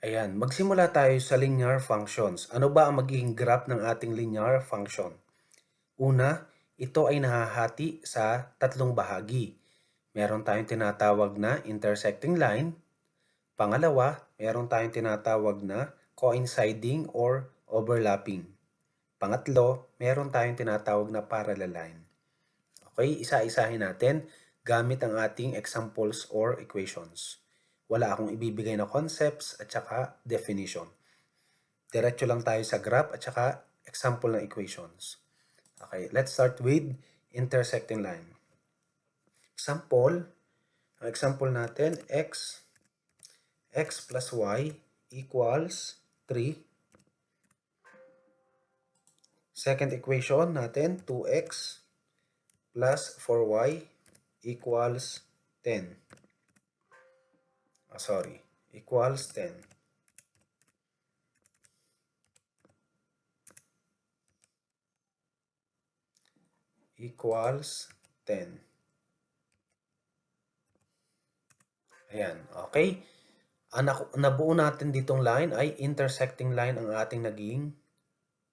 Ayan, magsimula tayo sa linear functions. Ano ba ang magiging graph ng ating linear function? Una, ito ay nahahati sa tatlong bahagi. Meron tayong tinatawag na intersecting line. Pangalawa, meron tayong tinatawag na coinciding or overlapping. Pangatlo, meron tayong tinatawag na parallel line. Okay, isa-isahin natin gamit ang ating examples or equations. Wala akong ibibigay na concepts at saka definition. Diretso lang tayo sa graph at saka example ng equations. Okay, let's start with intersecting line. Example, ang example natin, x plus y equals 3. Second equation natin, 2x plus 4y equals 10. Equals 10. Equals 10. Ayan, okay. Ang nabuo natin ditong line ay intersecting line ang ating naging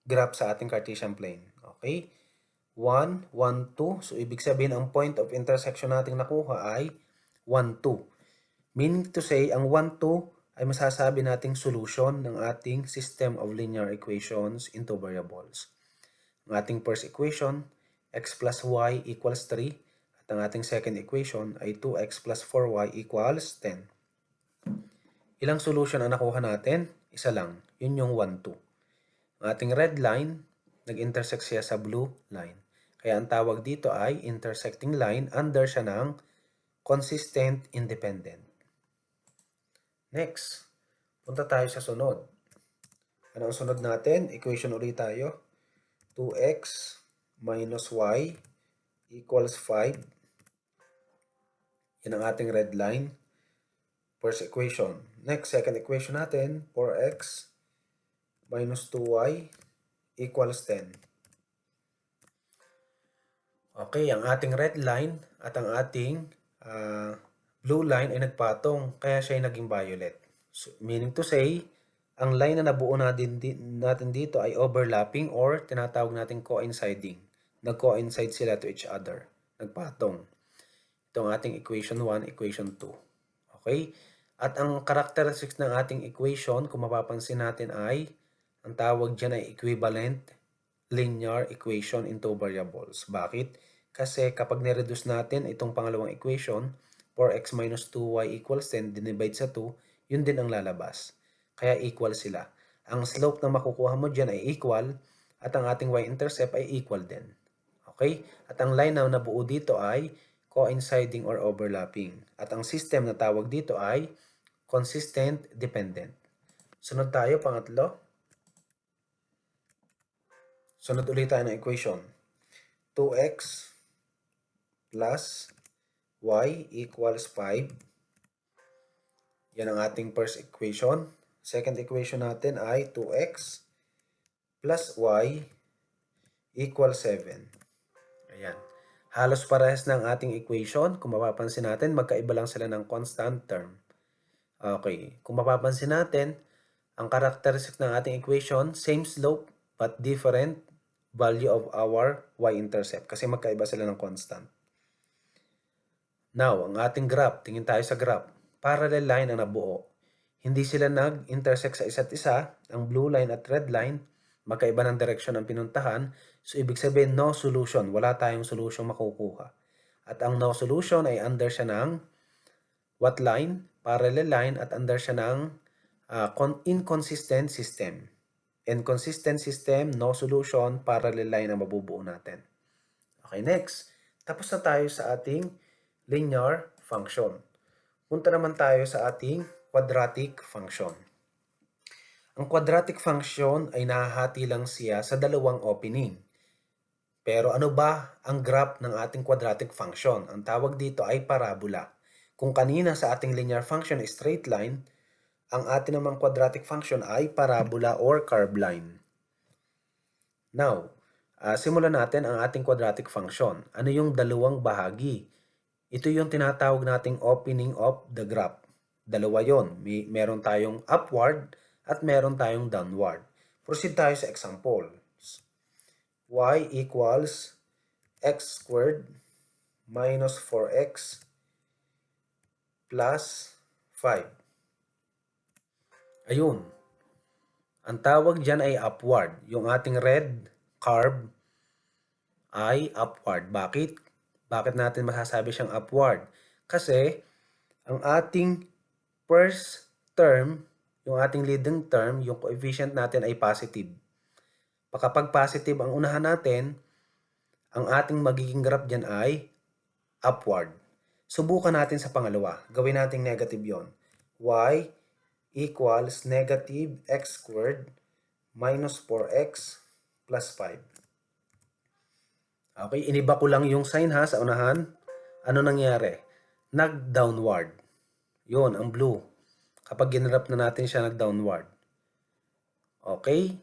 graph sa ating Cartesian plane. Okay? 1, 1, 2. So, ibig sabihin, ang point of intersection natin nakuha ay 1, 2. Meaning to say, ang 1, 2 ay masasabi nating solution ng ating system of linear equations into variables. Ang ating first equation, x plus y equals 3. At ang ating second equation ay 2x plus 4y equals 10. Ilang solution ang nakuha natin? Isa lang. Yun yung 1, 2. Ang ating red line, nag-intersect siya sa blue line. Kaya ang tawag dito ay intersecting line, under siya ng consistent independent. Next, punta tayo sa sunod. Ano ang sunod natin? Equation ulit tayo. 2x minus y equals 5. Yan ang ating red line. First equation. Next, second equation natin, 4x minus 2y equals 10. Okay, ang ating red line at ang ating blue line ay nagpatong, kaya siya ay naging violet. So, meaning to say, ang line na nabuo natin dito ay overlapping or tinatawag natin coinciding. Nag-coincide sila to each other. Nagpatong. Ito ang ating equation 1, equation 2. Okay? At ang characteristics ng ating equation, kung mapapansin natin ay, ang tawag dyan ay equivalent linear equation into variables. Bakit? Kasi kapag nireduce natin itong pangalawang equation, 4x minus 2y equals 10, dinivide sa 2, yun din ang lalabas. Kaya equal sila. Ang slope na makukuha mo dyan ay equal at ang ating y-intercept ay equal din. Okay? At ang line na nabuo dito ay coinciding or overlapping. At ang system na tawag dito ay consistent dependent. Sunod tayo, pangatlo. Sunod ulit tayo ng equation. 2x plus y equals 5. Yan ang ating first equation. Second equation natin ay 2x plus y equals 7. Ayan. Halos parehas ng ating equation. Kung mapapansin natin, magkaiba lang sila ng constant term. Okay. Kung mapapansin natin, ang characteristic ng ating equation, same slope but different value of our y-intercept kasi magkaiba sila ng constant. Now, ang ating graph, tingin tayo sa graph. Parallel line ang nabuo. Hindi sila nag-intersect sa isa't isa, ang blue line at red line, magkaiba ng direction ang pinuntahan. So, ibig sabihin, no solution. Wala tayong solution makukuha. At ang no solution ay under siya ng what line? Parallel line at under siya ng inconsistent system. Inconsistent system, no solution, parallel line ang mabubuo natin. Okay, next. Tapos na tayo sa ating linear function. Punta naman tayo sa ating quadratic function. Ang quadratic function ay nahahati lang siya sa dalawang opening. Pero ano ba ang graph ng ating quadratic function? Ang tawag dito ay parabola. Kung kanina sa ating linear function ay straight line, ang ating namang quadratic function ay parabola or curved line. Now, simulan natin ang ating quadratic function. Ano yung dalawang bahagi? Ito yung tinatawag nating opening of the graph. Dalawa yon. Meron tayong upward at meron tayong downward. Proceed tayo sa example. Y equals x squared minus 4x plus 5. Ayun. Ang tawag dyan ay upward. Yung ating red curve ay upward. Bakit? Bakit natin masasabi siyang upward? Kasi ang ating first term, yung ating leading term, yung coefficient natin ay positive. Kapag positive ang unahan natin, ang ating magiging graph dyan ay upward. Subukan natin sa pangalawa. Gawin natin negative yon. Y equals negative x squared minus 4x plus 5. Okay, iniba ko lang yung sign ha sa unahan. Ano nangyari? Nag-downward. Yun, ang blue. Kapag ginrap na natin siya, nag-downward. Okay?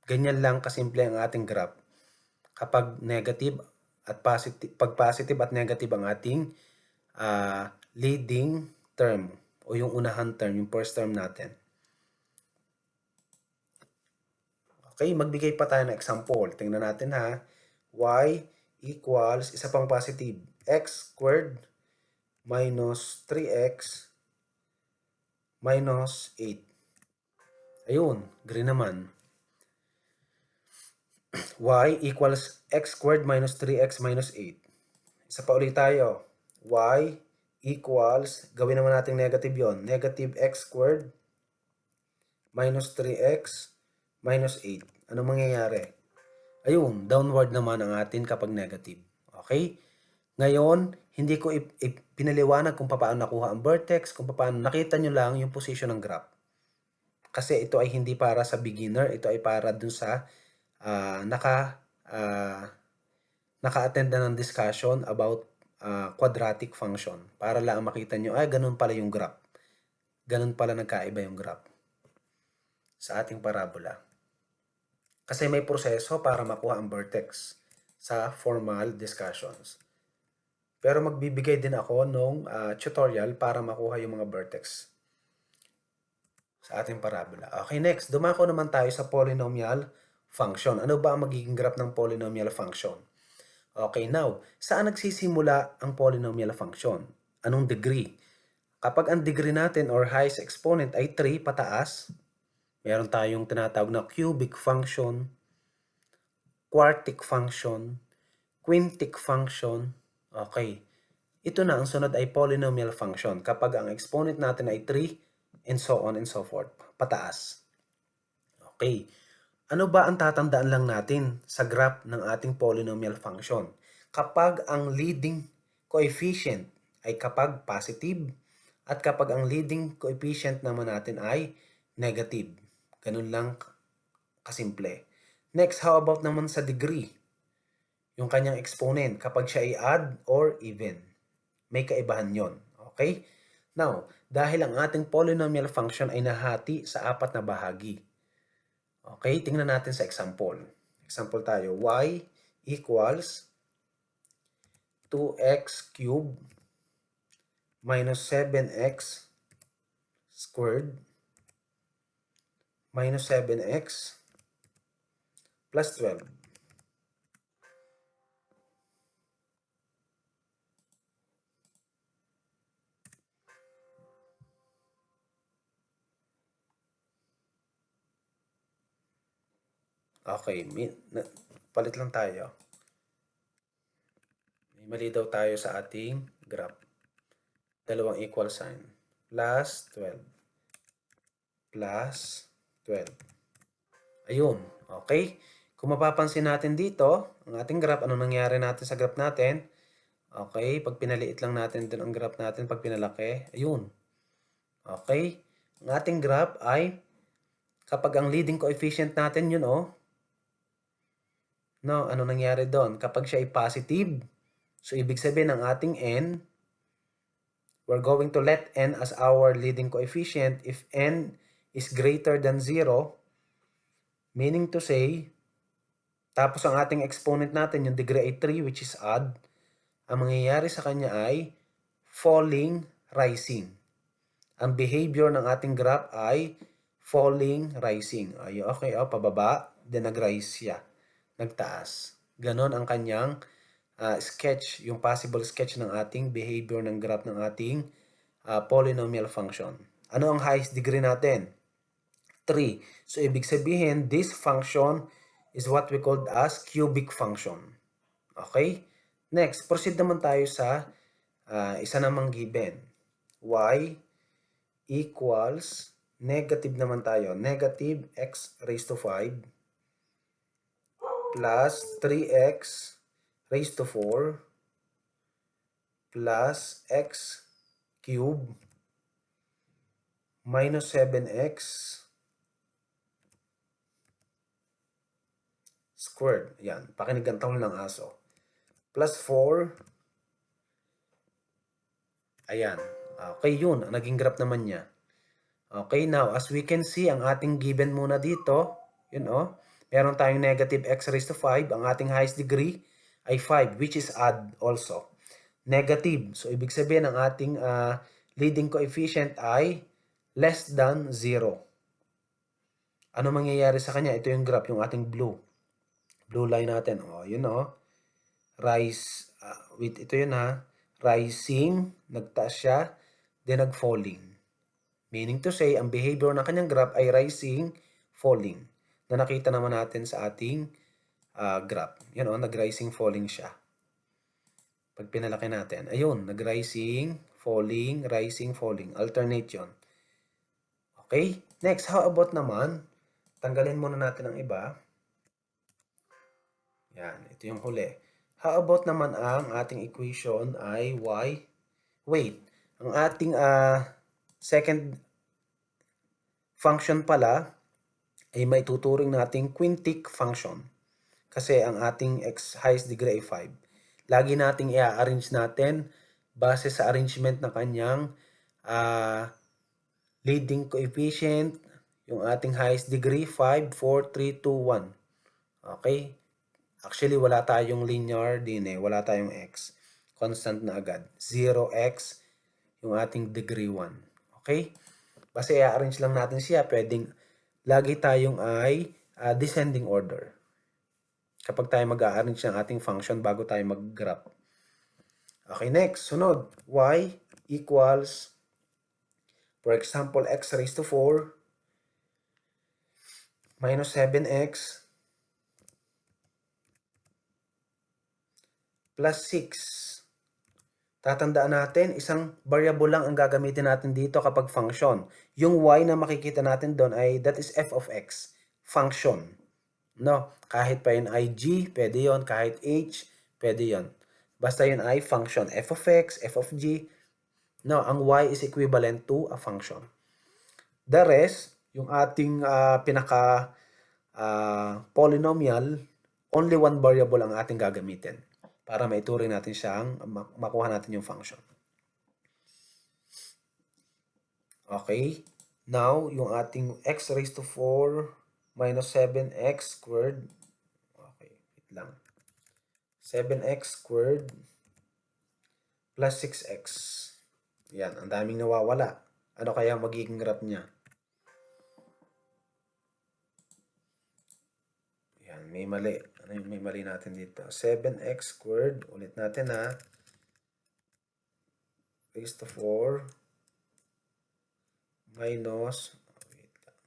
Ganyan lang kasimple ang ating graph. Kapag negative at positive, pag positive at negative ang ating leading term o yung unahan term, yung first term natin. Okay, magbigay pa tayo ng example. Tingnan natin ha. Y equals, isa pang positive, x squared minus 3x minus 8. Ayun, green naman. Y equals x squared minus 3x minus 8. Isa pa ulit tayo. Y equals, gawin naman natin negative yon. Negative x squared minus 3x minus 8. Ano mangyayari? Ayun, downward naman ang atin kapag negative. Okay? Ngayon, hindi ko pinaliwanag kung paano nakuha ang vertex, kung paano nakita nyo lang yung position ng graph. Kasi ito ay hindi para sa beginner, ito ay para dun sa naka-attend na ng discussion about quadratic function. Para lang makita nyo, ay ganun pala yung graph. Ganun pala nagkaiba yung graph sa ating parabola. Kasi may proseso para makuha ang vertex sa formal discussions. Pero magbibigay din ako ng tutorial para makuha yung mga vertex sa ating parabola. Okay, next. Dumako naman tayo sa polynomial function. Ano ba ang magiging graph ng polynomial function? Okay, now, saan nagsisimula ang polynomial function? Anong degree? Kapag ang degree natin or highest exponent ay 3 pataas, meron tayong tinatawag na cubic function, quartic function, quintic function. Okay. Ito na, ang sunod ay polynomial function. Kapag ang exponent natin ay 3, and so on and so forth. Pataas. Okay. Ano ba ang tatandaan lang natin sa graph ng ating polynomial function? Kapag ang leading coefficient ay kapag positive at kapag ang leading coefficient naman natin ay negative. Ganun lang kasimple. Next, how about naman sa degree? Yung kanyang exponent kapag siya ay odd or even. May kaibahan yon. Okay? Now, dahil ang ating polynomial function ay nahati sa 4 na bahagi. Okay, tingnan natin sa example. Example tayo, y equals 2x cubed minus 7x squared minus 7x plus 12. Okay, palit lang tayo. May mali daw tayo sa ating graph. Dalawang equal sign. Plus 12. Plus 12. Ayun. Okay. Kung mapapansin natin dito, ang ating graph, anong nangyari natin sa graph natin? Okay. Pag pinaliit lang natin din ang graph natin, pag pinalaki, ayun. Okay. Ang ating graph ay, kapag ang leading coefficient natin yun, no, ano nangyari doon? Kapag siya ay positive, so ibig sabihin ng ating n, we're going to let n as our leading coefficient if n is greater than 0, meaning to say, tapos ang ating exponent natin, yung degree ay 3, which is odd, ang mangyayari sa kanya ay falling, rising. ang behavior ng ating graph ay falling, rising. Ay, okay, pababa, then nag-rise siya. Nagtaas. Ganon ang kanyang sketch, yung possible sketch ng ating behavior ng graph ng ating polynomial function. Ano ang highest degree natin? 3. So, ibig sabihin, this function is what we call as cubic function. Okay? Next, proceed naman tayo sa isa namang given. Y equals, negative naman tayo, negative x raised to 5 plus 3x raised to 4 plus x cube minus 7x squared. Yan, pakinig ang tahol ng aso. Plus 4. Ayan. Okay, yun. Ang naging graph naman niya. Okay, now, as we can see, ang ating given muna dito, yun meron tayong negative x raised to 5. Ang ating highest degree ay 5, which is odd also. Negative. So, ibig sabihin, ang ating leading coefficient ay less than 0. Ano mangyayari sa kanya? Ito yung graph, yung ating blue. Blue line natin. Yun rise, ito yun rising, nagtaas siya, then nag-falling. Meaning to say, ang behavior ng kanyang graph ay rising, falling. Na nakita naman natin sa ating graph. Yan nag-rising, falling siya. Pag pinalaki natin, ayun, nag-rising, falling, rising, falling. Alternate yun. Okay? Next, how about naman, tanggalin muna natin ang iba. Yan, ito yung huli. How about naman ang ating equation ay y? Wait, ang ating second function pala ay may tuturing nating quintic function. Kasi ang ating x highest degree ay 5. Lagi nating i-arrange natin base sa arrangement ng kanyang leading coefficient, yung ating highest degree, 5, 4, 3, 2, 1. Okay? Actually, wala tayong linear din wala tayong x. Constant na agad. 0x, yung ating degree 1. Okay? Basta i-arrange lang natin siya. Pwedeng lagi tayong ay descending order. Kapag tayo mag-arrange ng ating function bago tayo mag-graph. Okay, next. Sunod. Y equals, for example, x raised to 4 minus 7x plus 6. Tatandaan natin, isang variable lang ang gagamitin natin dito kapag function. Yung y na makikita natin doon ay that is f of x. Function. No? Kahit pa yun ay g, pwede yun. Kahit h, pwede yun. Basta yun ay function. F of x, f of g. No, ang y is equivalent to a function. The rest, yung ating pinaka polynomial, only one variable ang ating gagamitin para maituring natin siyang, makuha natin yung function. Okay? Now, yung ating x raised to 4 minus 7x squared. Okay, wait lang. 7x squared plus 6x. Yan, ang daming nawawala. Ano kaya magiging graph niya? Yan, may mali. Ano yung may mali natin dito? 7x squared. Ulit natin raised to 4 minus, wait lang.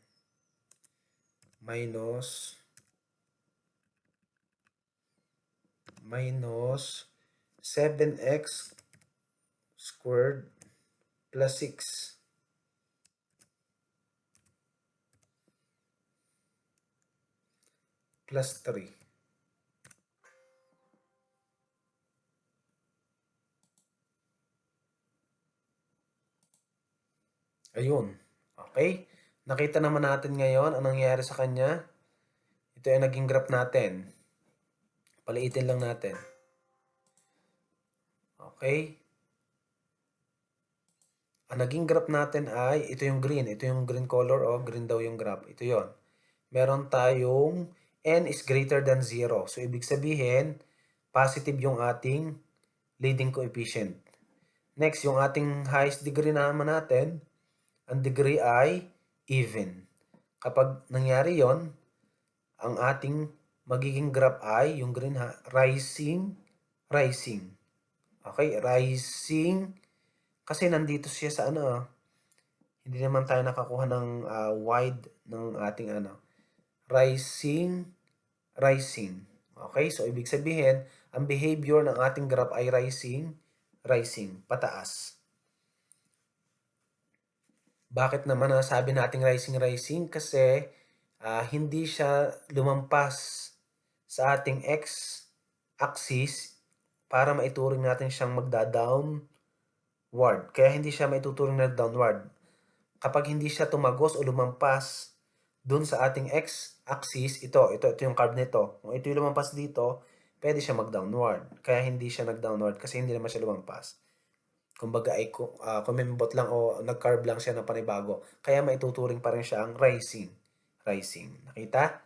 Minus 7x squared plus 6 plus 3. Ayun. Okay? Nakita naman natin ngayon ang nangyayari sa kanya. Ito ay naging graph natin. Paliitin lang natin. Okay? Ang naging graph natin ay, ito yung green. Ito yung green color, green daw yung graph. Ito yon. Meron tayong n is greater than 0. So, ibig sabihin, positive yung ating leading coefficient. Next, yung ating highest degree naman natin, ang degree ay even. Kapag nangyari yon, ang ating magiging graph ay, yung green ha, rising, rising. Okay, rising. Kasi nandito siya sa ano, hindi naman tayo nakakuha ng wide ng ating ano. Rising, rising. Okay, so ibig sabihin, ang behavior ng ating graph ay rising, rising, pataas. Bakit naman nasabi nating rising, rising? Kasi hindi siya lumampas sa ating x-axis para maituring natin siyang magda-downward. Kaya hindi siya maituturing na downward. Kapag hindi siya tumagos o lumampas dun sa ating x-axis, ito yung curve nito. Kung ito yung lumampas dito, pwede siya mag-downward. Kaya hindi siya nag-downward kasi hindi naman siya lumampas. Kumbaga ay kumembot lang o nag-curve lang siya ng panibago. Kaya maituturing pa rin siya ang rising. Rising. Nakita?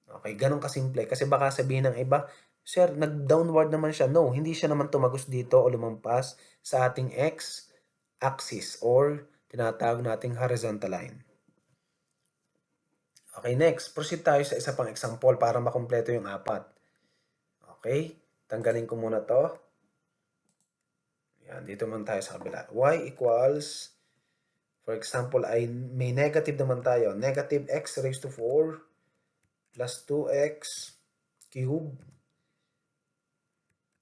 Okay, ganun kasimple. Kasi baka sabihin ng iba, Sir, nag-downward naman siya. No, hindi siya naman tumagos dito o lumampas sa ating x-axis or tinatawag nating horizontal line. Okay, next. Proceed tayo sa isa pang example para makumpleto yung apat. Okay, tanggalin ko muna to. Yan, dito man tayo sa kabila. Y equals, for example, ay may negative naman tayo. Negative x raised to 4 plus 2x cube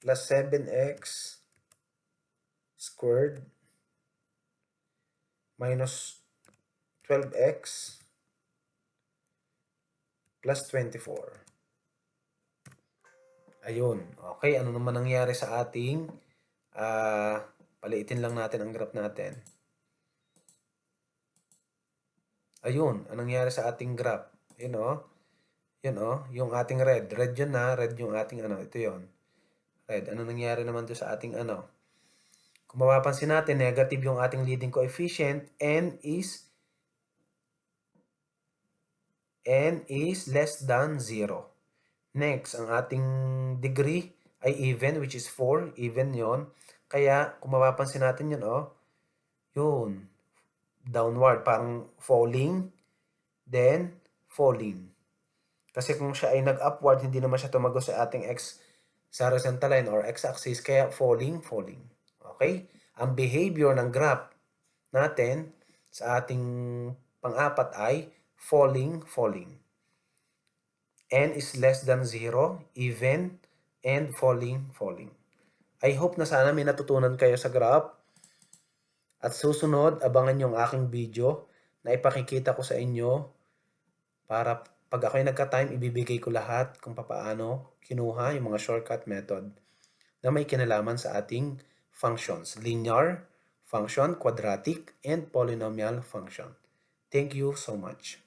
plus 7x squared minus 12x plus 24. Ayun. Okay, ano naman nangyari sa ating paliitin lang natin ang graph natin. Ayun, anong nangyari sa ating graph? Yun o. Yun o, yung ating red. Red yun na, red yung ating ano, ito yun. Red, ano nangyari naman doon sa ating ano? Kung mapapansin natin, negative yung ating leading coefficient, n is less than 0. Next, ang ating degree ay even, which is 4. Even yon. Kaya, kung mapapansin natin yun, oh, yun, downward, parang falling, then falling. Kasi kung siya ay nag-upward, hindi naman siya tumagos sa ating x sa horizontal line or x-axis, kaya falling, falling. Okay? Ang behavior ng graph natin sa ating pang-apat ay falling, falling. N is less than 0, even, and falling, falling. I hope na sana may natutunan kayo sa graph. At susunod, abangan yung aking video na ipakikita ko sa inyo para pag ako'y nagka-time, ibibigay ko lahat kung paano kinuha yung mga shortcut method na may kinalaman sa ating functions. Linear function, quadratic, and polynomial function. Thank you so much.